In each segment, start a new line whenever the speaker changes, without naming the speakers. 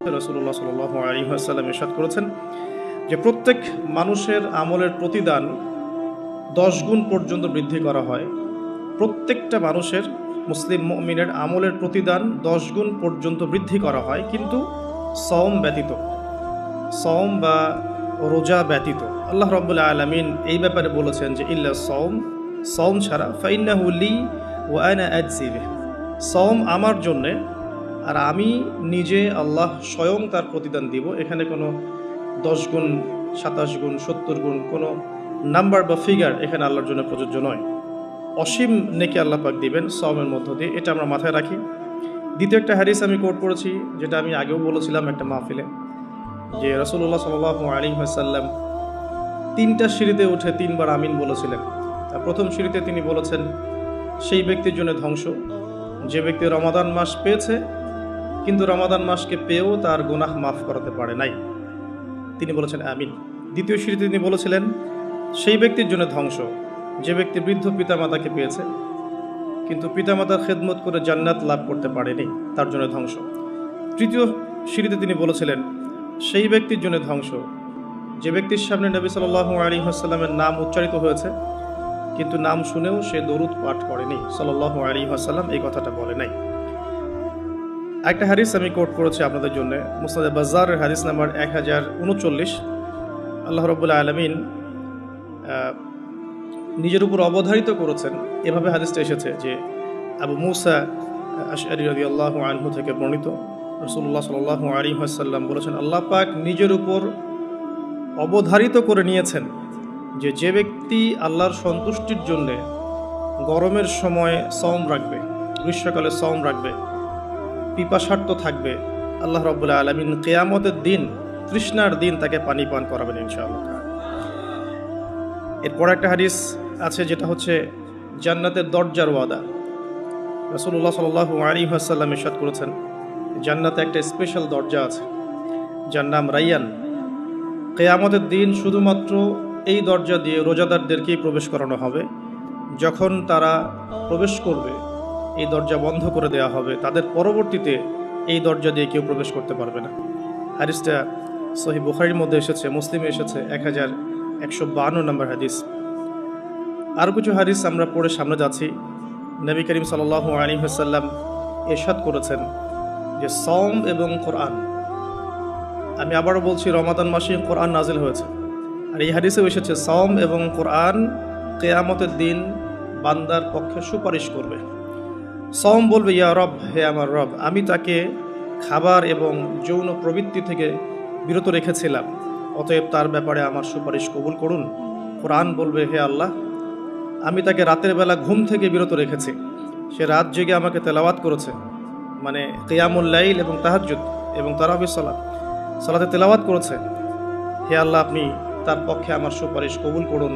রাসূলুল্লাহ সাল্লাল্লাহু আলাইহি ওয়াসাল্লাম ইরশাদ করেছেন যে প্রত্যেক মানুষের আমলের প্রতিদান 10 গুণ পর্যন্ত বৃদ্ধি করা হয়। প্রত্যেকটা মানুষের মুসলিম মুমিনের আমলের প্রতিদান 10 গুণ পর্যন্ত বৃদ্ধি করা হয়, কিন্তু সওম ব্যতীত, সওম বা রোজা ব্যতীত। আল্লাহ রাব্বুল আলামিন এই ব্যাপারে বলেছেন যে ইল্লা সওম, সওম ছাড়া ফাইন্নাহু লি ওয়া আনা আজজি বিহি, সওম আমার জন্যে আর আমি নিজে আল্লাহ স্বয়ং তার প্রতিদান দিব। এখানে কোনো 10 গুণ, 27 গুণ, 70 গুণ কোনো নাম্বার বা ফিগার এখানে আল্লাহর জন্য প্রযোজ্য নয়। অসীম নেকি আল্লাহ পাক দিবেন সওমের মধ্য দিয়ে, এটা আমরা মাথায় রাখি। দ্বিতীয় একটা হাদিস আমি কোট করেছি, যেটা আমি আগেও বলেছিলাম একটা মাহফিলে, যে রাসূলুল্লাহ সাল্লাল্লাহু আলাইহি ওয়াসাল্লাম 3টা সিঁড়িতে উঠে 3 বার আমিন বলেছিলেন। প্রথম সিঁড়িতে তিনি বলেছেন সেই ব্যক্তির জন্য ধ্বংস যে ব্যক্তি রমাদান মাস পেয়েছে কিন্তু রমাদান মাসকে পেয়েও তার গুনাহ মাফ করাতে পারে নাই, তিনি বলেছেন আমিন। দ্বিতীয় সিঁড়িতে তিনি বলেছিলেন সেই ব্যক্তির জন্য ধ্বংস যে ব্যক্তি বৃদ্ধ পিতামাতাকে পেয়েছে কিন্তু পিতামাতার খেদমত করে জান্নাত লাভ করতে পারেনি, তার জন্য ধ্বংস। তৃতীয় সিঁড়িতে তিনি বলেছিলেন সেই ব্যক্তির জন্য ধ্বংস যে ব্যক্তির সামনে নবী সাল্লাল্লাহু আলাইহি ওয়াসাল্লামের নাম উচ্চারিত হয়েছে কিন্তু নাম শুনেও সে দরুদ পাঠ করেনি, সাল্লাল্লাহু আলাইহি ওয়াসাল্লাম এই কথাটা বলে নাই। একটা হাদিস আমি কোট করেছি আপনাদের জন্য, মুসনাদ বাজ্জারের হাদিস নাম্বার 1039। আল্লাহ রাব্বুল আলামিন নিজের উপর অবধারিত করেছেন, এভাবে হাদিসটা এসেছে যে আবু মুসা আশআরী রাদিয়াল্লাহু আনহু থেকে বর্ণিত, রাসূলুল্লাহ সাল্লাল্লাহু আলাইহি ওয়াসাল্লাম বলেছেন আল্লাহ পাক নিজের উপর অবধারিত করে নিয়েছেন যে যে ব্যক্তি আল্লাহর সন্তুষ্টির জন্য গরমের সময় সওম রাখবে, গ্রীষ্মকালে সওম রাখবে, পিপাসার্ত থাকবে, আল্লাহ রাব্বুল আলামিন কিয়ামতের দিন, তৃষ্ণার দিন তাকে পানি পান করাবেন ইনশাআল্লাহ। এরপর একটা হাদিস আছে যেটা হচ্ছে জান্নাতের দরজার ওয়াদা। রাসূলুল্লাহ সাল্লাল্লাহু আলাইহি ওয়াসাল্লাম ইরশাদ করেছেন জান্নাতে একটা স্পেশাল দরজা আছে যার নাম রাইয়ান। কিয়ামতের দিন শুধুমাত্র এই দরজা দিয়ে রোজাদারদেরকেই প্রবেশ করানো হবে। যখন তারা প্রবেশ করবে এই দরজা বন্ধ করে দেওয়া হবে, তাদের পরবর্তীতে এই দরজা দিয়ে কেউ প্রবেশ করতে পারবে না। হাদিসটা সহিহ বুখারীর মধ্যে এসেছে, মুসলিমে এসেছে 1152 নম্বর হাদিস। আরও কিছু হাদিস আমরা পড়ে সামনে যাচ্ছি। নবী করিম সাল্লাল্লাহু আলাইহি ওয়াসাল্লাম ইরশাদ করেছেন যে সওম এবং কোরআন, আমি আবারও বলছি রমাদান মাসে কোরআন নাজিল হয়েছে, আর এই হাদিসেও এসেছে সওম এবং কোরআন কিয়ামতের দিন বান্দার পক্ষে সুপারিশ করবে। সওম বলবে ইয়া রব, হে আমার রব, আমি তাকে খাবার এবং যৌন প্রবৃত্তি থেকে বিরত রেখেছিলাম, অতএব তার ব্যাপারে আমার সুপারিশ কবুল করুন। কোরআন বলবে হে আল্লাহ, আমি তাকে রাতের বেলা ঘুম থেকে বিরত রেখেছি, সে রাত জেগে আমাকে তেলাওয়াত করেছে, মানে কিয়ামুল লাইল এবং তাহাজ্জুদ এবং তারাবির সালাতে তেলাওয়াত করেছে, হে আল্লাহ আপনি তার পক্ষে আমার সুপারিশ কবুল করুন।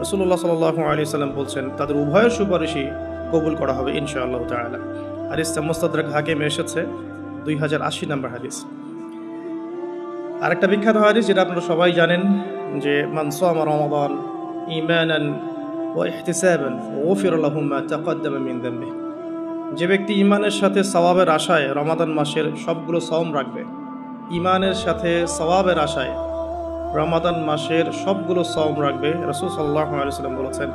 রাসূলুল্লাহ সাল্লাল্লাহু আলাইহি ওয়াসাল্লাম বলছেন তাদের উভয়ের সুপারিশই কবুল করা হবে ইনশাআল্লাহ তাআলা। হাদিসটা মুস্তাদরাক হাকিমে এসেছে 2080 নম্বর হাদিস। আরেকটা বিখ্যাত হাদিস যেটা আপনারা সবাই জানেন যে মান সামা রমাদান ঈমানান ওয়া ইহতিসাবান গুফিরা লাহু মা তাকদ্দামা মিন যামবিহি, যে ব্যক্তি ঈমানের সাথে সওয়াবের আশায় রমাদান মাসের সবগুলো সওম রাখবে, ঈমানের সাথে সওয়াবের আশায় রমাদান মাসের সবগুলো সওম রাখবে, রাসূল সাল্লাল্লাহু আলাইহি ওয়াসাল্লাম বলেছেন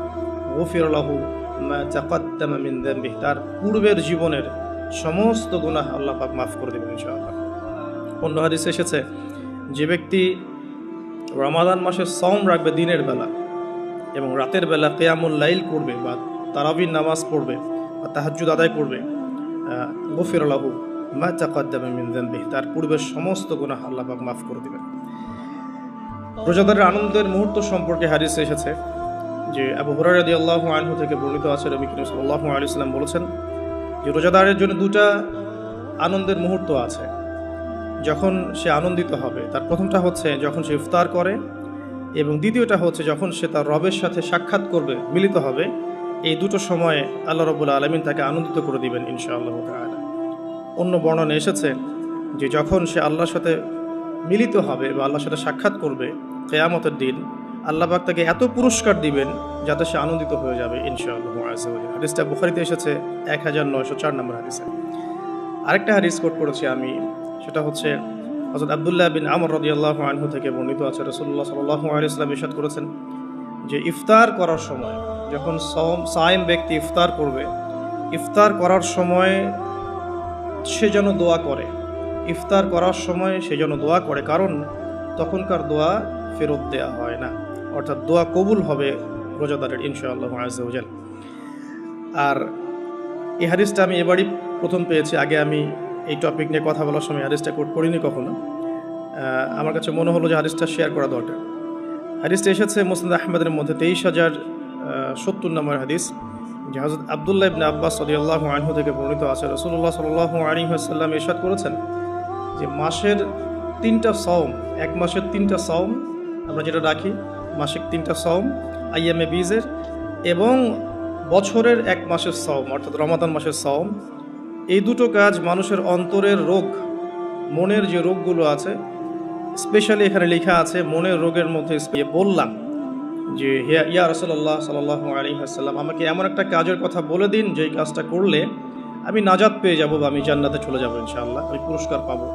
গুফিরা লাহু মা তাকদ্দামা মিন যামবিহি, তার পূর্বের জীবনের সমস্ত গুনাহ আল্লাহ পাক মাফ করে দেবেন ইনশাআল্লাহ। অন্য হাদিসে এসেছে যে ব্যক্তি রমাদান মাসে সওম রাখবে দিনের বেলা এবং রাতের বেলা কিয়ামুল লাইল করবে বা তারাবির নামাজ পড়বে বা তাহাজ্জুদ আদায় করবে, গফির লাহু মা তাকদ্দামা মিন যামবিহি, তার পূর্বের সমস্ত গুনাহ আল্লাহ পাক মাফ করে দেবেন। রোজাদারের আনন্দের মুহূর্ত সম্পর্কে হাদিসে এসেছে যে আবু হুরায়রা রাদিয়াল্লাহু আনহু থেকে বর্ণিত আছে, নবী করিম সাল্লাল্লাহু আলাইহি ওয়াসাল্লাম বলেছেন যে রোজাদারের জন্য দুটা আনন্দের মুহূর্ত আছে যখন সে আনন্দিত হবে। তার প্রথমটা হচ্ছে যখন সে ইফতার করে এবং দ্বিতীয়টা হচ্ছে যখন সে তার রবের সাথে সাক্ষাৎ করবে, মিলিত হবে। এই দুটো সময়ে আল্লাহ রাব্বুল আলামিন তাকে আনন্দিত করে দিবেন ইনশাআল্লাহ তাআলা। অন্য বর্ণনা এসেছে যে যখন সে আল্লাহর সাথে মিলিত হবে বা আল্লাহর সাথে সাক্ষাৎ করবে কিয়ামতের দিন, আল্লাহ পাক তাকে এত পুরস্কার দিবেন যাতে সে আনন্দিত হয়ে যাবে ইনশাআল্লাহ আযজা ওয়া জাল্লা। হাদিসটা বুখারীতে এসেছে 1904 নম্বর হাদিসে। আরেকটা হাদিস কোট করেছি আমি, সেটা হচ্ছে হযরত আব্দুল্লাহ বিন আমর রাদিয়াল্লাহু আনহু থেকে বর্ণিত আছে, রাসূলুল্লাহ সাল্লাল্লাহু আলাইহি ওয়াসাল্লাম ইরশাদ করেছেন যে ইফতার করার সময় যখন সায়েম ব্যক্তি ইফতার করবে, ইফতার করার সময় সে যেন দোয়া করে, ইফতার করার সময় সে যেন দোয়া করে, কারণ তখনকার দোয়া ফেরত দেয়া হয় না, অর্থাৎ দোয়া কবুল হবে রোজাদারের ইনশাআল্লাহ আযজা ওয়া জাল। আর এই হাদিসটা আমি এবারই প্রথম পেয়েছি, আগে আমি এই টপিক নিয়ে কথা বলার সময় হাদিসটা কোট করিনি কখনো। আমার কাছে মনে হলো যে হাদিসটা শেয়ার করা দরকার। হাদিসটা এসেছে মুসনাদ আহমদের মধ্যে 23,070 নম্বর হাদিস, যে হযরত আব্দুল্লাহ ইবনে আব্বাস রাদিয়াল্লাহু আনহু থেকে বর্ণিত আছে, রাসূলুল্লাহ সাল্লাল্লাহু আলাইহি ওয়াসাল্লাম ইরশাদ করেছেন যে মাসের 3টা সওম, এক মাসের 3টা সওম আমরা যেটা রাখি, মাসিক 3টা সওম আইয়ামে বীজের, এবং বছরের 1 মাসের সওম অর্থাৎ রমাদান মাসের সওম, এই দুটো কাজ মানুষের অন্তরের রোগ, মনের যে রোগগুলো আছে, স্পেশালি এখানে লেখা আছে মনের রোগের মধ্যে বললাম যে ইয়া রাসূলুল্লাহ সাল্লাল্লাহু আলাইহি ওয়াসাল্লাম, আমাকে এমন একটা কাজের কথা বলে দিন যেই কাজটা করলে আমি নাজাত পেয়ে যাব বা আমি জান্নাতে চলে যাব ইনশাআল্লাহ, আমি পুরস্কার পাবো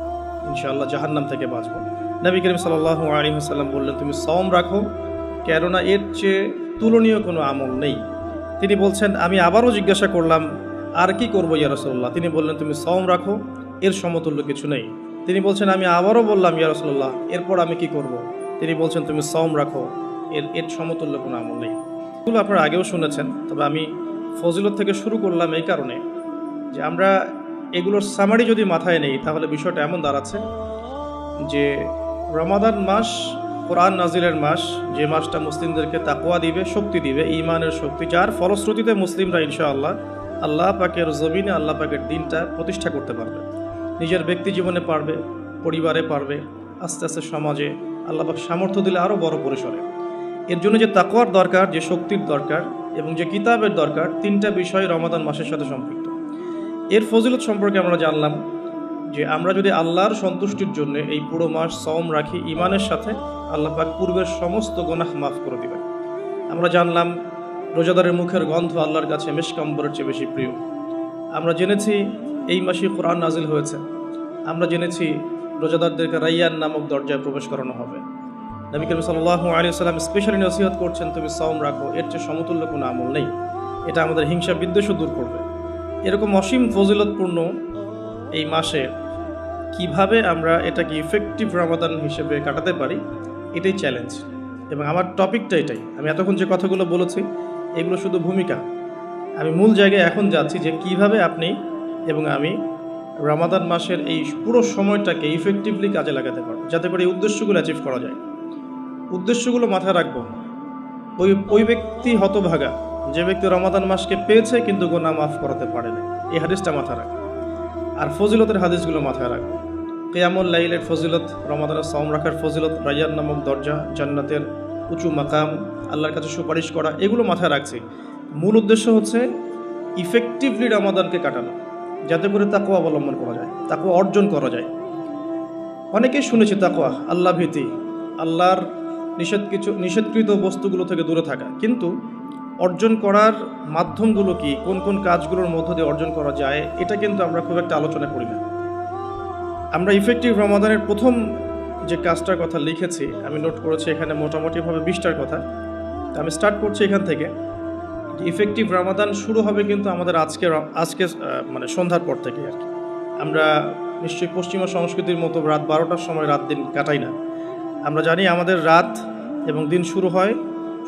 ইনশাআল্লাহ, জাহান্নাম থেকে বাঁচবো। নবী করিম সাল্লাল্লাহু আলাইহি ওয়াসাল্লাম বললেন, তুমি সওম রাখো, কেননা এর চেয়ে তুলনীয় কোনো আমল নেই। তিনি বলছেন, আমি আবারও জিজ্ঞাসা করলাম আর কি করবো ইয়া রাসূলুল্লাহ? তিনি বললেন, তুমি সওম রাখো, এর সমতুল্য কিছু নেই। তিনি বলছেন, আমি আবারও বললাম ইয়া রাসূলুল্লাহ, এরপর আমি কি করব? তিনি বলছেন, তুমি সওম রাখো, এর সমতুল্য কোনো আমল নেই। এগুলো আপনারা আগেও শুনেছেন, তবে আমি ফজিলত থেকে শুরু করলাম এই কারণে যে আমরা এগুলোর সামারি যদি মাথায় নেই তাহলে বিষয়টা এমন দাঁড়াচ্ছে যে রমাদান মাস কোরআন নাজিলের মাস, যে মাসটা মুসলিমদেরকে তাকওয়া দিবে, শক্তি দিবে, ঈমানের শক্তি, যার ফলশ্রুতিতে মুসলিমরা ইনশাআল্লাহ আল্লাহ পাকের জমিনে আল্লাহ পাকের দিনটা প্রতিষ্ঠা করতে পারবে, নিজের ব্যক্তি জীবনে পারবে, পরিবারে পারবে, আস্তে আস্তে সমাজে আল্লাহ পাক সামর্থ্য দিলে আরও বড় পরিসরে। এর জন্য যে তাকওয়ার দরকার, যে শক্তির দরকার এবং যে কিতাবের দরকার, 3টা বিষয় রমাদান মাসের সাথে সম্পৃক্ত। এর ফজিলত সম্পর্কে আমরা জানলাম যে আমরা যদি আল্লাহর সন্তুষ্টির জন্য এই পুরো মাস সওম রাখি ঈমানের সাথে, আল্লাহ পাক পূর্বের সমস্ত গুনাহ মাফ করে দিবেন। আমরা জানলাম রোজাদারের মুখের গন্ধ আল্লাহর কাছে মিশক আম্বরের চেয়ে বেশি প্রিয়। আমরা জেনেছি এই মাসে কোরআন নাজিল হয়েছে। আমরা জেনেছি রোজাদারদেরকে রাইয়ান নামক দরজায় প্রবেশ করানো হবে। নবী করিম সাল্লাল্লাহু আলাইহি ওয়াসাল্লাম স্পেশালি নসিহত করছেন, তুমি সওম রাখো, এর চেয়ে সমতুল্য কোনো আমল নেই। এটা আমাদের হিংসা বিদ্বেষও দূর করবে। এরকম অসীম ফজিলতপূর্ণ এই মাসে কিভাবে আমরা এটাকে ইফেক্টিভ রমাদান হিসেবে কাটাতে পারি, এটাই চ্যালেঞ্জ। এবং আমার টপিকটা এটাই। আমি এতক্ষণ যে কথাগুলো বলেছি এগুলো শুধু ভূমিকা, আমি মূল জায়গায় এখন যাচ্ছি যে কিভাবে আপনি এবং আমি রমাদান মাসের এই পুরো সময়টাকে ইফেক্টিভলি কাজে লাগাতে পারবো, যাতে করে এই উদ্দেশ্যগুলো অ্যাচিভ করা যায়। উদ্দেশ্যগুলো মাথায় রাখবো। ওই ব্যক্তি হতভাগা যে ব্যক্তি রমাদান মাসকে পেয়েছে কিন্তু গুনাহ মাফ করাতে পারে না, এই হাদিসটা মাথায় রাখবো। আর ফজিলতের হাদিসগুলো মাথায় রাখবো। কিয়ামুল লাইলের ফজিলত, রমাদানের সওম রাখার ফজিলত, রাইয়ান নামক দরজা, জান্নাতের উঁচু মাকাম, আল্লাহর কাছে সুপারিশ করা, এগুলো মাথায় রাখছি। মূল উদ্দেশ্য হচ্ছে ইফেক্টিভলি রমাদানকে কাটানো, যাতে করে তাকওয়া অবলম্বন করা যায়, তাকওয়া অর্জন করা যায়। অনেকেই শুনেছি তাকওয়া, আল্লাহ ভীতি, আল্লাহর নিষেধকৃত বস্তুগুলো থেকে দূরে থাকা, কিন্তু অর্জন করার মাধ্যমগুলো কি, কোন কোন কাজগুলোর মধ্য দিয়ে অর্জন করা যায়, এটা কিন্তু আমরা খুব একটা আলোচনা করি না। আমরা ইফেক্টিভ রমাদানের প্রথম যে কাজটার কথা লিখেছি, আমি নোট করেছি এখানে মোটামুটিভাবে 20টার কথা। আমি স্টার্ট করছি এখান থেকে। ইফেক্টিভ রমাদান শুরু হবে কিন্তু আমাদের আজকে মানে সন্ধ্যার পর থেকে আর কি। আমরা নিশ্চয়ই পশ্চিমা সংস্কৃতির মতো রাত 12টার সময় রাত দিন কাটাই না। আমরা জানি আমাদের রাত এবং দিন শুরু হয়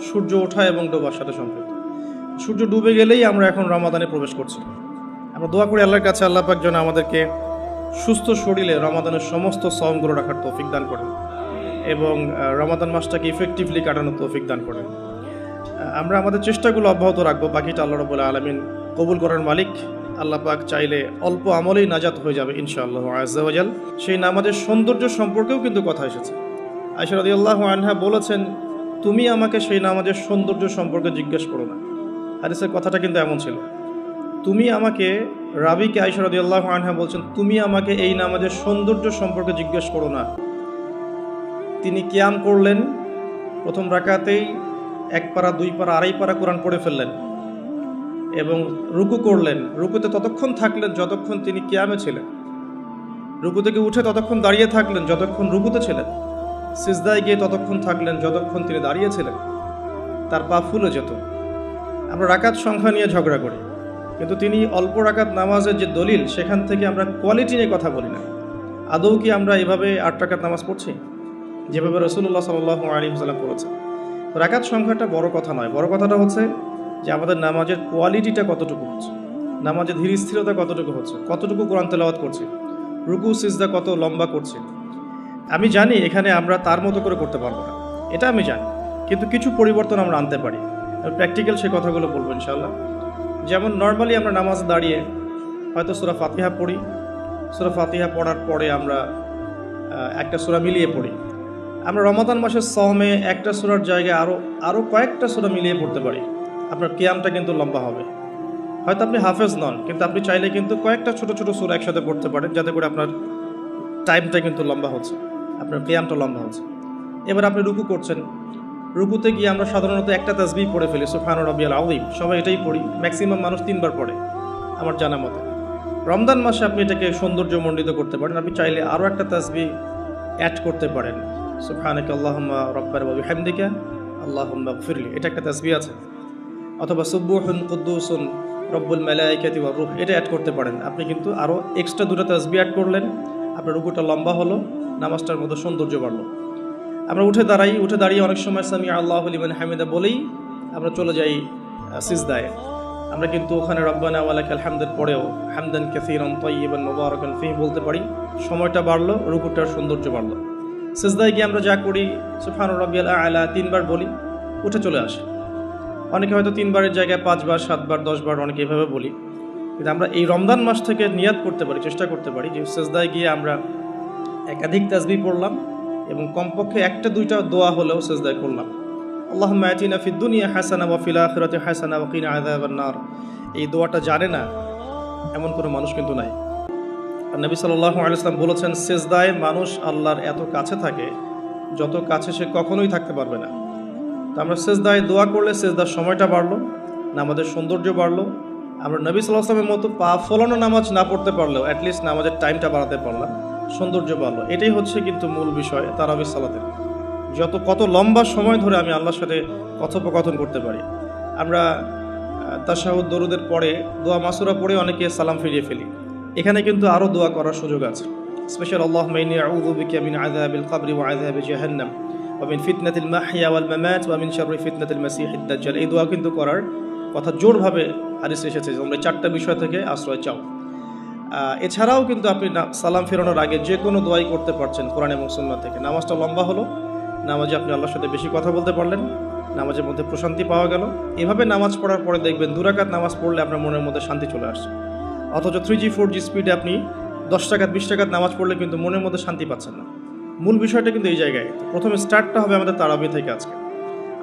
সূর্য ওঠা এবং ডোবার সাথে সম্পৃক্ত। সূর্য ডুবে গেলেই আমরা এখন রমাদানে প্রবেশ করছি। আমরা দোয়া করি আল্লাহর কাছে, আল্লাহ পাক যেন আমাদেরকে সুস্থ শরীরে রমাদানের সমস্ত সওমগুলো রাখার তৌফিক দান করেন এবং রমাদান মাসটাকে ইফেক্টিভলি কাটানোর তৌফিক দান করেন। আমরা আমাদের চেষ্টাগুলো অব্যাহত রাখবো, বাকিটা আল্লাহ রাব্বুল আলামিন কবুল করার মালিক। আল্লাহ পাক চাইলে অল্প আমলেই নাজাত হয়ে যাবে ইনশাআল্লাহ আযজা ওয়া জাল। সেই নামাজের সৌন্দর্য সম্পর্কেও কিন্তু কথা এসেছে। আয়েশা রাদিয়াল্লাহু আনহা বলেছেন, তুমি আমাকে সেই নামাজের সৌন্দর্য সম্পর্কে জিজ্ঞেস করো না। হাদিসের কথাটা কিন্তু এমন ছিল, তুমি আমাকে, রাবিকে আয়েশা রাদিয়াল্লাহু আনহা বলছেন, তুমি আমাকে এই নামাজের সৌন্দর্য সম্পর্কে জিজ্ঞেস করো না। তিনি কিয়াম করলেন, প্রথম রাকাতেই 1 পারা 2 পারা 2.5 পারা কোরআন পড়ে ফেললেন এবং রুকু করলেন। রুকুতে ততক্ষণ থাকলেন যতক্ষণ তিনি কিয়ামে ছিলেন। রুকু থেকে উঠে ততক্ষণ দাঁড়িয়ে থাকলেন যতক্ষণ রুকুতে ছিলেন, সিজদায় গিয়ে ততক্ষণ থাকলেন যতক্ষণ তিনি দাঁড়িয়েছিলেন, তার পা ফুলে যেত। আমরা রাকাত সংখ্যা নিয়ে ঝগড়া করি, কিন্তু তিনি অল্প রাকাত নামাজের যে দলিল, সেখান থেকে আমরা কোয়ালিটি নিয়ে কথা বলি না। আদৌ কি আমরা এভাবে 8 রাকাত নামাজ পড়ছি যেভাবে রাসূলুল্লাহ সাল্লাল্লাহু আলাইহি ওয়াসাল্লাম পড়েছেন? রাকাত সংখ্যাটা বড় কথা নয়, বড় কথাটা হচ্ছে যে আমাদের নামাজের কোয়ালিটিটা কতটুকু হচ্ছে, নামাজের ধীর স্থিরতা কতটুকু হচ্ছে, কতটুকু কোরআন তেলাওয়াত করছি, রুকু সিজদা কত লম্বা করছি। আমি জানি এখানে আমরা তার মতো করে করতে পারবো না, এটা আমি জানি, কিন্তু কিছু পরিবর্তন আমরা আনতে পারি। প্র্যাকটিক্যাল সে কথাগুলো বলবো ইনশাআল্লাহ। যেমন নর্মালি আমরা নামাজ দাঁড়িয়ে হয়তো সূরা ফাতিহা পড়ি, সূরা ফাতিহা পড়ার পরে আমরা একটা সূরা মিলিয়ে পড়ি। আমরা রমাদান মাসের সওমে একটা সূরার জায়গায় আরও কয়েকটা সূরা মিলিয়ে পড়তে পারি। আপনার কিয়ামটা কিন্তু লম্বা হবে। হয়তো আপনি হাফেজ নন, কিন্তু আপনি চাইলে কিন্তু কয়েকটা ছোট ছোট সূরা একসাথে পড়তে পারেন, যাতে করে আপনার টাইমটা কিন্তু লম্বা হচ্ছে, আপনার কিয়ামটা লম্বা হচ্ছে। এবার আপনি রুকু করছেন, রুকুতে গিয়ে আমরা সাধারণত একটা তাসবিহ পড়ে ফেলি, সুবহান রাব্বিয়াল আযীম, সবাই এটাই পড়ি, ম্যাক্সিমাম মানুষ 3 বার পড়ে আমার জানা মতে। রমজান মাসে আপনি এটাকে সৌন্দর্যমণ্ডিত করতে পারেন, আপনি চাইলে আরও একটা তাসবিহ অ্যাড করতে পারেন, সুবহানাকা আল্লাহুম্মা রাব্বানা ওয়া বিহামদিকা আল্লাহুম্মা গফিরলি, এটা একটা তাসবিহ আছে। অথবা সুবহুন কুদ্দুসুন রব্বুল মালাইকাতি ওয়ার রূহ, এটা অ্যাড করতে পারেন। আপনি কিন্তু আরও এক্সট্রা 2টা তাসবিহ অ্যাড করলেন, আপনার রুকুটা লম্বা হলো, নামাজটার মধ্যে সৌন্দর্য বাড়লো। আমরা উঠে দাঁড়িয়ে অনেক সময় সামি আল্লাহু লিমান হামিদা বলেই আমরা চলে যাই সিজদায়। আমরা কিন্তু ওখানে রব্বানা ওয়া লাকাল হামদের পরেও হামদান কাসীরান তাইয়িবান মুবারাকান ফীহি বলতে পারি, সময়টা বাড়লো, রুকুটার সৌন্দর্য বাড়লো। সিজদায় গিয়ে আমরা যা করি সুবহান রাব্বিয়াল আ'লা 3 বার বলি, উঠে চলে আসি। অনেকে হয়তো 3 বারের জায়গায় 5 বার, 7 বার, 10 বার অনেকে এভাবে বলি। কিন্তু আমরা এই রমজান মাস থেকে নিয়াত করতে পারি, চেষ্টা করতে পারি যে সিজদায় গিয়ে আমরা একাধিক তাসবিহ পড়লাম এবং কমপক্ষে 1-2টা দোয়া হলেও সিজদায় করলাম। আল্লাহুম্মা আতিনা ফিদ দুনিয়া হাসানা ওয়া ফিল আখিরাতি হাসানা ওয়া কিনা আযাবান নার। এই দোয়াটা জানে না এমন কোনো মানুষ কিন্তু নাই। আর নবী সাল্লাল্লাহু আলাইহি ওয়াসাল্লাম বলেছেন, সিজদায় মানুষ আল্লাহর এত কাছে থাকে যত কাছে সে কখনোই থাকতে পারবে না। তো আমরা সিজদায় দোয়া করলে সিজদার সময়টা বাড়লো, নামাজের সৌন্দর্য বাড়লো। আমরা নবী সাল্লাল্লাহু আলাইহি ওয়াসাল্লামের মতো পা ফলানো নামাজ না পড়তে পারলেও অ্যাটলিস্ট নামাজের টাইমটা বাড়াতে পারলাম, সৌন্দর্য বাড়লো। এটাই হচ্ছে কিন্তু মূল বিষয় তারাবির সালাতের। কত লম্বা সময় ধরে আমি আল্লাহর সাথে কথোপকথন করতে পারি। আমরা তাশাহুদ দরুদের পরে দোয়া মাসুরা পড়ে অনেকে সালাম ফিরিয়ে ফেলি। এখানে কিন্তু আরও দোয়া করার সুযোগ আছে। স্পেশাল আল্লাহুম্মা ইন্নী আউযু বিকা মিন আযাবিল কবরি ওয়া আযাবি জাহান্নাম ওয়া মিন ফিতনাতিল মাহইয়া ওয়াল মামাত ওয়া মিন শাররি ফিতনাতিল মাসিহিদ দাজ্জাল। এই দোয়া কিন্তু করার কথা জোরভাবে হাদিসে এসেছে যে তোমরা 4টা বিষয় থেকে আশ্রয় চাও। এছাড়াও কিন্তু আপনি সালাম ফেরানোর আগে যে কোনো দোয়াই করতে পারছেন কোরআন এবং সুন্নাহ থেকে। নামাজটা লম্বা হলো, নামাজে আপনি আল্লাহর সাথে বেশি কথা বলতে পারলেন, নামাজের মধ্যে প্রশান্তি পাওয়া গেল। এভাবে নামাজ পড়ার পরে দেখবেন 2 রাকাত নামাজ পড়লে আপনার মনের মধ্যে শান্তি চলে আসছে। অথচ 3G 4G স্পিডে আপনি 10 রাকাত 20 রাকাত নামাজ পড়লে কিন্তু মনের মধ্যে শান্তি পাচ্ছেন না। মূল বিষয়টা কিন্তু এই জায়গায়। প্রথমে স্টার্টটা হবে আমাদের তারাবি থেকে আজকে।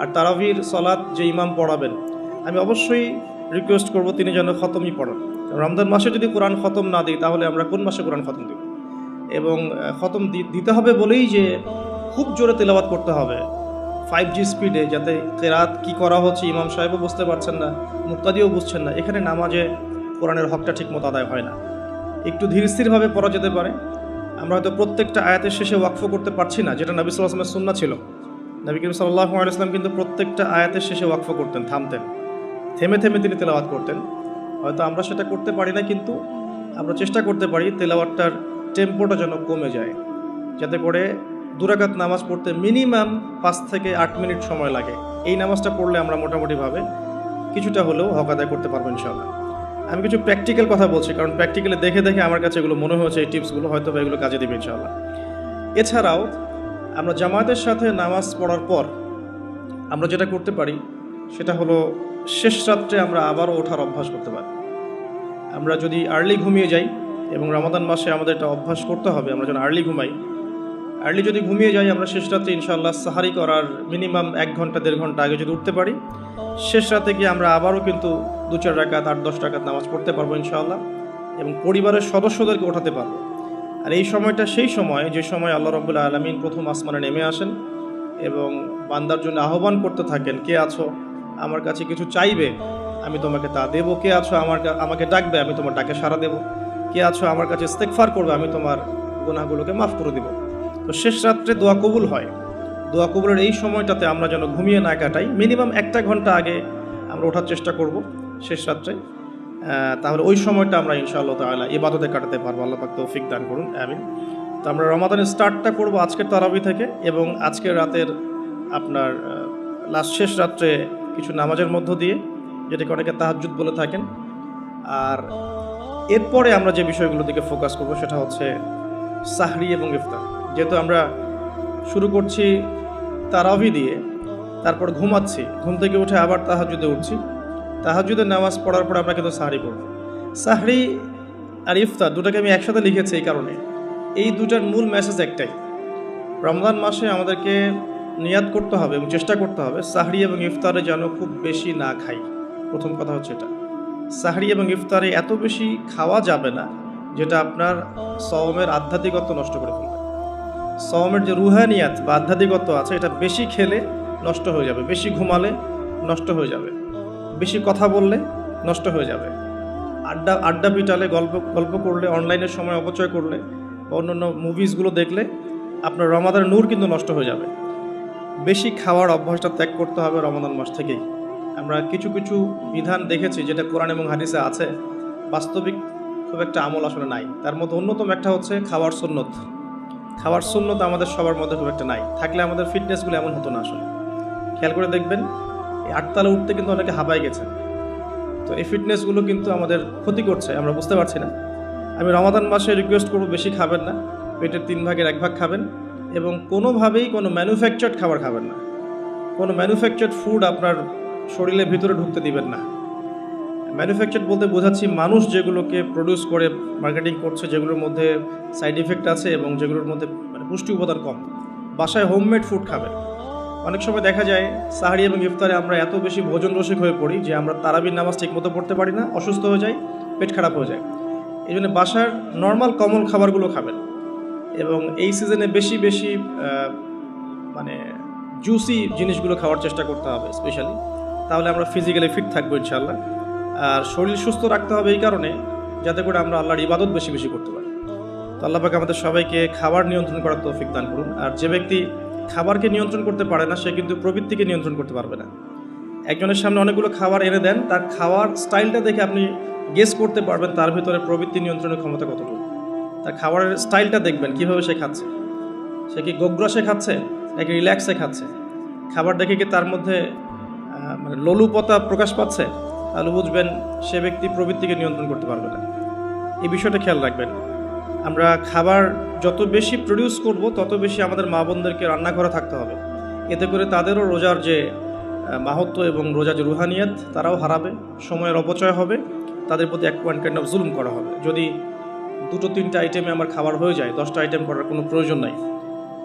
আর তারাবির সালাত যে ইমাম পড়াবেন, আমি অবশ্যই রিকোয়েস্ট করব তিনি যেন খতমই পড়ান। রমজান মাসে যদি কোরআন খতম না দিই তাহলে আমরা কোন মাসে কোরআন খতম দিব? এবং খতম দিতে হবে বলেই যে খুব জোরে তেলাওয়াত করতে হবে 5G স্পিডে, যাতে কেরাত কি করা হচ্ছে ইমাম সাহেবও বুঝতে পারছেন না, মুক্তাদিও বুঝছেন না। এখানে নামাজে কোরআনের হকটা ঠিকমতো আদায় হয় না। একটু ধীর স্থিরভাবে পড়া যেতে পারে। আমরা হয়তো প্রত্যেকটা আয়াতের শেষে ওয়াকফ করতে পারছি না, যেটা নবী সাল্লাল্লাহু আলাইহি ওয়াসাল্লামের সুন্নাহ ছিল। নবী করিম সাল্লাল্লাহু আলাইহি ওয়াসাল্লাম কিন্তু প্রত্যেকটা আয়াতের শেষে ওয়াকফ করতেন, থামতেন, থেমে থেমে তিনি তেলাওয়াত করতেন। হয়তো আমরা সেটা করতে পারি না, কিন্তু আমরা চেষ্টা করতে পারি তেলাওয়াতটার টেম্পোটা যেন কমে যায়, যাতে করে 2 রাকাত নামাজ পড়তে মিনিমাম 5 থেকে 8 মিনিট সময় লাগে। এই নামাজটা পড়লে আমরা মোটামুটিভাবে কিছুটা হলেও হক আদায় করতে পারবো ইনশাআল্লাহ। আমি কিছু প্র্যাকটিক্যাল কথা বলছি, কারণ প্র্যাকটিক্যালি দেখে দেখে আমার কাছে এগুলো মনে হয়েছে, এই টিপসগুলো হয়তো এগুলো কাজে দেবে ইনশাআল্লাহ। এছাড়াও আমরা জামাতের সাথে নামাজ পড়ার পর আমরা যেটা করতে পারি সেটা হলো শেষ রাত্রে আমরা আবারও ওঠার অভ্যাস করতে পারি। আমরা যদি আর্লি ঘুমিয়ে যাই, এবং রমাদান মাসে আমাদের এটা অভ্যাস করতে হবে, আমরা যেন আর্লি ঘুমাই। আর্লি যদি ঘুমিয়ে যাই আমরা শেষ রাতে ইনশাআল্লাহ সাহারি করার মিনিমাম 1 ঘন্টা 1.5 ঘন্টা আগে যদি উঠতে পারি, শেষ রাতে গিয়ে আমরা আবারও কিন্তু 2-4 রাকাত 8-10 রাকাত নামাজ পড়তে পারবো ইনশাআল্লাহ, এবং পরিবারের সদস্যদেরকে ওঠাতে পারবো। আর এই সময়টা সেই সময় যে সময় আল্লাহ রাব্বুল আলামিন প্রথম আসমানে নেমে আসেন এবং বান্দার জন্য আহ্বান করতে থাকেন, কে আছো আমার কাছে কিছু চাইবে আমি তোমাকে তা দেবো, কে আছো আমাকে ডাকবে আমি তোমার ডাকে সাড়া দেবো, কে আছো আমার কাছে ইস্তেগফার করবে আমি তোমার গুনাহগুলোকে মাফ করে দিব। তো শেষ রাত্রে দোয়া কবুল হয়। দোয়া কবুলের এই সময়টাতে আমরা যেন ঘুমিয়ে না কাটাই, মিনিমাম 1 ঘন্টা আগে আমরা ওঠার চেষ্টা করব শেষ রাত্রে। তাহলে ওই সময়টা আমরা ইনশাআল্লাহ তাআলা ইবাদতে কাটাতে পারবো। আল্লাহ পাক তৌফিক দান করুন, আমিন। তো আমরা রমাদানের স্টার্টটা করব আজকের তারাবি থেকে, এবং আজকের রাতের আপনার শেষ রাত্রে কিছু নামাজের মধ্য দিয়ে, যেটাকে অনেকে তাহাজ্জুদ বলে থাকেন। আর এরপরে আমরা যে বিষয়গুলোর দিকে ফোকাস করব সেটা হচ্ছে সাহরি এবং ইফতার। যেহেতু আমরা শুরু করছি তারাবি দিয়ে, তারপর ঘুমাচ্ছি, ঘুম থেকে উঠে আবার তাহাজ্জুদে উঠছি, তাহাজ্জুদের নামাজ পড়ার পর আমরা কিন্তু সাহরি পড়ব। সাহরি আর ইফতার দুটাকে আমি একসাথে লিখেছি এই কারণে, এই দুটার মূল মেসেজ একটাই। রমজান মাসে আমাদেরকে নিয়াত করতে হবে এবং চেষ্টা করতে হবে সাহরি এবং ইফতারে যেন খুব বেশি না খাই। প্রথম কথা হচ্ছে এটা, সাহরি এবং ইফতারে এত বেশি খাওয়া যাবে না যেটা আপনার সওমের আধ্যাত্মিকত্ব নষ্ট করে ফেলবে। সওমের যে রুহানিয়াত বা আধ্যাত্মিকত্ব আছে, এটা বেশি খেলে নষ্ট হয়ে যাবে, বেশি ঘুমালে নষ্ট হয়ে যাবে, বেশি কথা বললে নষ্ট হয়ে যাবে, আড্ডা পিটালে, গল্প করলে, অনলাইনের সময় অপচয় করলে বা অন্যান্য মুভিজগুলো দেখলে আপনার রমাদানের নূর কিন্তু নষ্ট হয়ে যাবে। বেশি খাওয়ার অভ্যাসটা ত্যাগ করতে হবে রমাদান মাস থেকেই। আমরা কিছু কিছু বিধান দেখেছি যেটা কোরআন এবং হাদিসে আছে, বাস্তবিক খুব একটা আমল আসলে নাই। তার মধ্যে অন্যতম একটা হচ্ছে খাওয়ার সুন্নত। খাওয়ার সুন্নত আমাদের সবার মধ্যে খুব একটা নাই, থাকলে আমাদের ফিটনেসগুলো এমন হতো না আসলে। খেয়াল করে দেখবেন, এই 8 তলা উঠতে কিন্তু অনেকে হাঁপায় গেছে। তো এই ফিটনেসগুলো কিন্তু আমাদের ক্ষতি করছে, আমরা বুঝতে পারছি না। আমি রমাদান মাসে রিকোয়েস্ট করব, বেশি খাবেন না, পেটের 3 ভাগের 1 ভাগ খাবেন, এবং কোনোভাবেই কোনো ম্যানুফ্যাকচার্ড খাবার খাবেন না। কোনো ম্যানুফ্যাকচার্ড ফুড আপনার শরীরের ভিতরে ঢুকতে দিবেন না। ম্যানুফ্যাকচার্ড বলতে বোঝাচ্ছি মানুষ যেগুলোকে প্রডিউস করে মার্কেটিং করছে, যেগুলোর মধ্যে সাইড ইফেক্ট আছে এবং যেগুলোর মধ্যে পুষ্টি উপাদান কম। বাসায় হোমমেড ফুড খাবেন। অনেক সময় দেখা যায় সাহরি এবং ইফতারে আমরা এত বেশি ভোজন রসিক হয়ে পড়ি যে আমরা তারাবির নামাজ ঠিকমতো পড়তে পারি না, অসুস্থ হয়ে যাই, পেট খারাপ হয়ে যায়। এই জন্য বাসার নর্মাল কমন খাবারগুলো খাবেন, এবং এই সিজনে বেশি বেশি মানে জুসি জিনিসগুলো খাওয়ার চেষ্টা করতে হবে স্পেশালি। তাহলে আমরা ফিজিক্যালি ফিট থাকবো ইনশাআল্লাহ। আর শরীর সুস্থ রাখতে হবে এই কারণে, যাতে করে আমরা আল্লাহর ইবাদত বেশি বেশি করতে পারি। তো আল্লাহ পাক আমাদের সবাইকে খাবার নিয়ন্ত্রণ করার তৌফিক দান করুন। আর যে ব্যক্তি খাবারকে নিয়ন্ত্রণ করতে পারে না, সে কিন্তু প্রবৃত্তিকে নিয়ন্ত্রণ করতে পারবে না। একজনের সামনে অনেকগুলো খাবার এনে দেন, তার খাওয়ার স্টাইলটা দেখে আপনি গেস করতে পারবেন তার ভিতরে প্রবৃত্তি নিয়ন্ত্রণের ক্ষমতা কতটুকু। তার খাবারের স্টাইলটা দেখবেন, কীভাবে সে খাচ্ছে, সে কি গোগ্রাসে খাচ্ছে নাকি রিল্যাক্সে খাচ্ছে, খাবার দেখে কি তার মধ্যে মানে লোলুপতা প্রকাশ পাচ্ছে, তাহলে বুঝবেন সে ব্যক্তি প্রবৃত্তিকে নিয়ন্ত্রণ করতে পারবে না। এই বিষয়টা খেয়াল রাখবেন। আমরা খাবার যত বেশি প্রডিউস করব, তত বেশি আমাদের মা বোনদেরকে রান্না করা থাকতে হবে। এতে করে তাদেরও রোজার যে মাহাত্ম্য এবং রোজার যে রুহানিয়াত, তারাও হারাবে, সময়ের অপচয় হবে, তাদের প্রতি এক কাইন্ড অফ জুলুম করা হবে। যদি 2-3টা আইটেমে আমার খাবার হয়ে যায়, 10টা আইটেম করার কোনো প্রয়োজন নাই।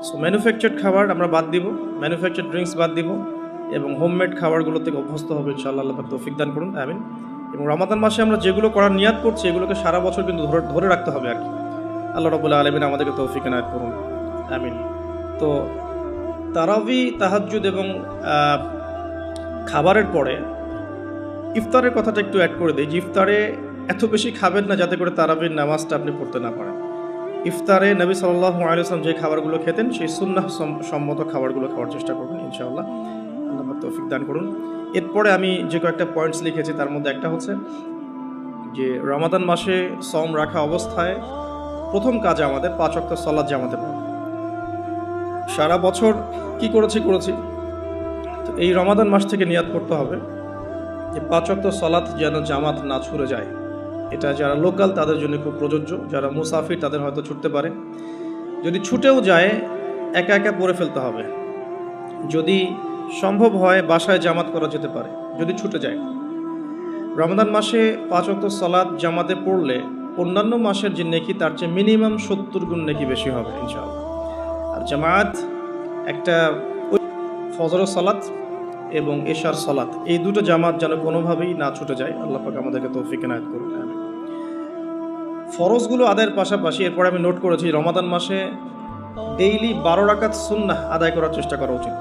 সো ম্যানুফ্যাকচার্ড খাবার আমরা বাদ দিব, ম্যানুফ্যাকচার্ড ড্রিঙ্কস বাদ দিব, এবং হোমমেড খাবারগুলো থেকে অভ্যস্ত হবে ইনশাআল্লাহ। আল্লাহ পাক তৌফিক দান করুন, আমিন। এবং রমাদান মাসে আমরা যেগুলো করার নিয়াত করছি, এগুলোকে সারা বছর কিন্তু ধরে রাখতে হবে আর কি। আল্লাহ রাব্বুল আলামিন আমাদেরকে তৌফিক এনায়েত করুন, আমিন। তো তারাবি, তাহাজ্জুদ এবং খাবারের পরে ইফতারের কথাটা একটু অ্যাড করে দিই, যে ইফতারে এত বেশি খাবেন না যাতে করে তারাবির নামাজটা আপনি পড়তে না পারেন। ইফতারে নবী সাল্লাল্লাহু আলাইহি ওয়াসাল্লাম যে খাবারগুলো খেতেন, সেই সুন্নাহ সম্মত খাবারগুলো খাওয়ার চেষ্টা করবেন ইনশাআল্লাহ। আল্লাহ পাক তৌফিক দান করুন। এরপরে আমি যে কয়েকটা পয়েন্টস লিখেছি, তার মধ্যে একটা হচ্ছে যে রমাদান মাসে সওম রাখা অবস্থায় প্রথম কাজ আমাদের 5 ওয়াক্ত সালাত জামাতে পড়া। সারা বছর কি করেছি, তো এই রমাদান মাস থেকে নিয়াত করতে হবে যে 5 ওয়াক্ত সালাত যেন জামাত না ছুটে যায়। এটা যারা লোকাল তাদের জন্য খুব প্রযোজ্য, যারা মুসাফির তাদের হয়তো ছুটতে পারে। যদি ছুটেও যায়, একা একা পড়ে ফেলতে হবে। যদি সম্ভব হয় বাসায় জামাত করা যেতে পারে, যদি ছুটে যায়। রমাদান মাসে 5 ওয়াক্ত সালাত জামাতে পড়লে অন্যান্য মাসের যে নেকি, তার চেয়ে মিনিমাম 70 গুণ নেকি বেশি হবে ইনশাআল্লাহ। আর জামাত একটা ফজরের সালাত এবং এশার সালাত, এই দুটো জামাত যেন কোনোভাবেই না ছুটে যায়। আল্লাহ পাক আমাদেরকে তৌফিক এনায়েত করুন, আমিন। ফরজগুলো আদায়ের পাশাপাশি এরপরে আমি নোট করেছি, রমাদান মাসে ডেইলি 12 রাকাত সুন্নাহ আদায় করার চেষ্টা করা উচিত।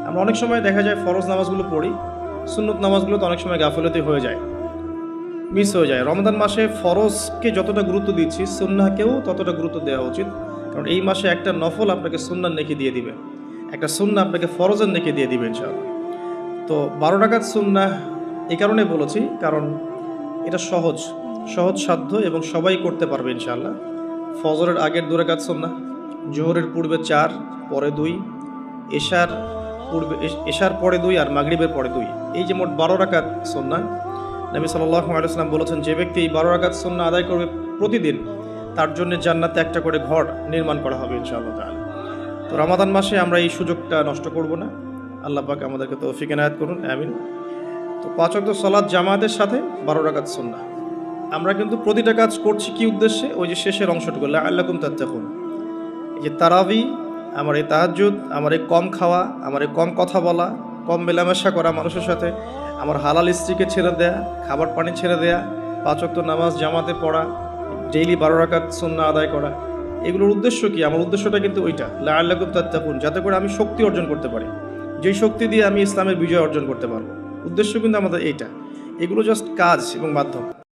আমরা অনেক সময় দেখা যায় ফরজ নামাজগুলো পড়ি, সুন্নত নামাজগুলো তো অনেক সময় গাফিলতি হয়ে যায়, মিস হয়ে যায়। রমাদান মাসে ফরজকে যতটা গুরুত্ব দিচ্ছি, সুন্নাহকেও ততটা গুরুত্ব দেওয়া উচিত। কারণ এই মাসে একটা নফল আপনাকে সুন্নার নেকি দিয়ে দিবে, একটা সুন্না আপনাকে ফরজের নেকি দিয়ে দিবে ইনশাআল্লাহ। তো 12 রাকাত সুন্নাহ এই কারণে বলেছি, কারণ এটা সহজ সাধ্য এবং সবাই করতে পারবে ইনশাআল্লাহ। ফজরের আগের 2 রাকাত সুন্নাহ, জোহরের পূর্বে 4, পরে 2, এশার পরে 2 আর মাগরিবের পরে 2, এই যে মোট 12 রাকাত সুন্নাহ। নবী সাল্লাল্লাহু আলাইহি ওয়াসাল্লাম বলেছেন, যে ব্যক্তি এই 12 রাকাত সুন্নাহ আদায় করবে প্রতিদিন, তার জন্য জান্নাতে একটা করে ঘর নির্মাণ করা হবে ইনশাআল্লাহ তাআলা। তো রমাদান মাসে আমরা এই সুযোগটা নষ্ট করব না। আল্লাহ পাক আমাদেরকে তৌফিক এনায়েত করুন, আমিন। তো 5 ওয়াক্ত সালাত জামাতের সাথে 12 রাকাত সুন্নাহ। আমরা কিন্তু প্রতিটা কাজ করছি কি উদ্দেশ্যে? ওই যে শেষের অংশটুকু, লাআল্লাকুম তাত্তাকুন। এই যে তারাবি, আমার এই তাহাজ্জুদ, আমার এই কম খাওয়া, আমার এই কম কথা বলা, কম মেলামেশা করা মানুষের সাথে, আমার হালাল স্ত্রীকে ছেড়ে দেয়া, খাবার পানি ছেড়ে দেয়া, 5 ওয়াক্ত নামাজ জামাতে পড়া, ডেইলি 12 রাকাত সুন্নাহ আদায় করা, এগুলোর উদ্দেশ্য কি? আমার উদ্দেশ্যটা কিন্তু ওইটা, লাআল্লাকুম তাত্তাকুন, যাতে করে আমি শক্তি অর্জন করতে পারি, যেই শক্তি দিয়ে আমি ইসলামের বিজয় অর্জন করতে পারবো। উদ্দেশ্য কিন্তু আমাদের এইটা। এগুলো জাস্ট কাজ এবং মাধ্যম।